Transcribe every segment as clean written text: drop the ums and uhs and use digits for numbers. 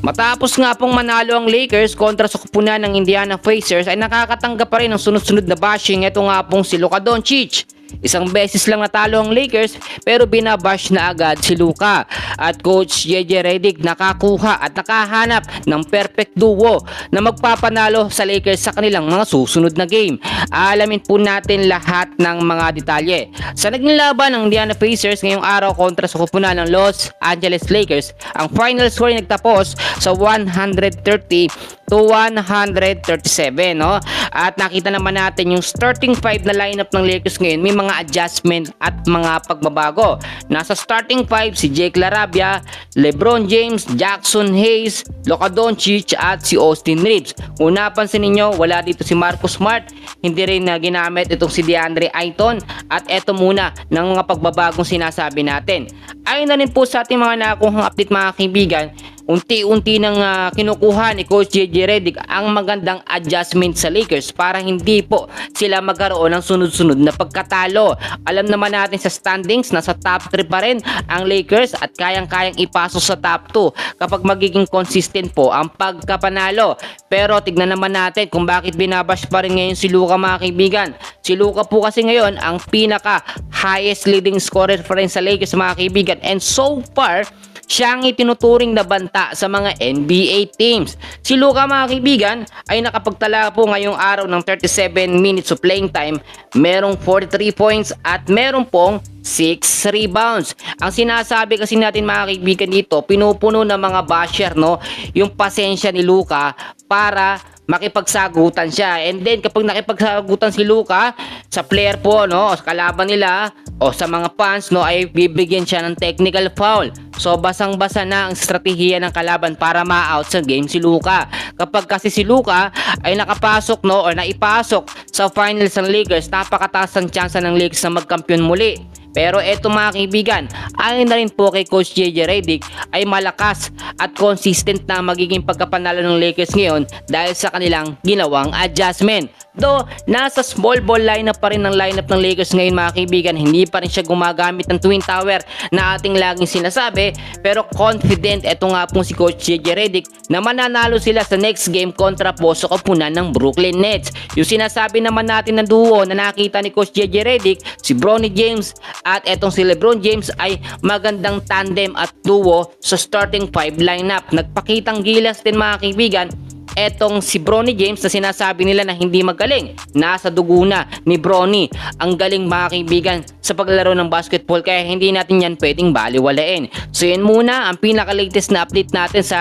Matapos nga pong manalo ang Lakers kontra sa kupunan ng Indiana Pacers ay nakakatanggap pa rin ng sunod-sunod na bashing. Ito nga pong si Luka Doncic. Isang beses lang natalo ang Lakers pero binabash na agad si Luka. At Coach JJ Redick nakakuha at nakahanap ng perfect duo na magpapanalo sa Lakers sa kanilang mga susunod na game. Alamin po natin lahat ng mga detalye. Sa naging laban ng Indiana Pacers ngayong araw kontra sa kupunan ng Los Angeles Lakers, ang final score ay nagtapos sa 130-137, no? At nakita naman natin yung starting 5 na lineup ng Lakers ngayon, may mga adjustment at mga pagbabago. Nasa starting 5 si Jake LaRavia, LeBron James, Jackson Hayes, Luka Doncic at si Austin Reeves. Kung napansin ninyo, wala dito si Marcus Smart, hindi rin na ginamit itong si DeAndre Ayton, at eto muna ng mga pagbabagong sinasabi natin. Ayon na rin po sa ating mga nakuhang update mga kaibigan, unti-unti nang kinukuha ni Coach JJ Redick ang magandang adjustment sa Lakers para hindi po sila magkaroon ng sunod-sunod na pagkatalo. Alam naman natin sa standings, nasa top 3 pa rin ang Lakers at kayang-kayang ipasok sa top 2 kapag magiging consistent po ang pagkapanalo. Pero tignan naman natin kung bakit binabash pa rin ngayon si Luka mga kaibigan. Si Luka po kasi ngayon ang pinaka highest leading scorer pa rin sa Lakers mga kaibigan, and so far siya ang itinuturing na banta sa mga NBA teams. Si Luka mga kaibigan ay nakapagtala po ngayong araw ng 37 minutes of playing time, merong 43 points at meron pong 6 rebounds. Ang sinasabi kasi natin mga kaibigan dito, pinupuno ng mga basher, no, yung pasensya ni Luka para makipagsagutan siya. And then kapag nakipagsagutan si Luka sa player po, no, sa kalaban nila o sa mga fans, no, ay bibigyan siya ng technical foul. So basang-basa na ang estratehiya ng kalaban para ma-out sa game si Luka. Kapag kasi si Luka ay nakapasok, no, o naipasok sa finals ng Lakers, napakataas ang tsansa ng Lakers na magkampiyon muli. Pero eto mga kaibigan, ayon na rin po kay Coach JJ Redick ay malakas at consistent na magiging pagkapanalo ng Lakers ngayon dahil sa kanilang ginawang adjustment. Though, nasa small ball lineup pa rin ng lineup ng Lakers ngayon mga kaibigan, hindi pa rin siya gumagamit ng Twin Tower na ating laging sinasabi, pero confident eto nga pong si Coach JJ Redick na mananalo sila sa next game kontra po sa kupunan ng Brooklyn Nets. Yung sinasabi naman natin na duo na nakita ni Coach JJ Redick, si Bronny James at etong si LeBron James ay magandang tandem at duo sa starting 5 lineup. Nagpakitang gilas din mga kaibigan etong si Bronny James na sinasabi nila na hindi magaling. Nasa dugo na ni Bronny ang galing mga kaibigan sa paglalaro ng basketball, kaya hindi natin yan pwedeng baliwalain. So yan muna ang pinaka-latest na update natin sa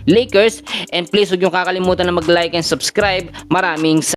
Lakers, and please huwag niyong kakalimutan na mag-like and subscribe. Maraming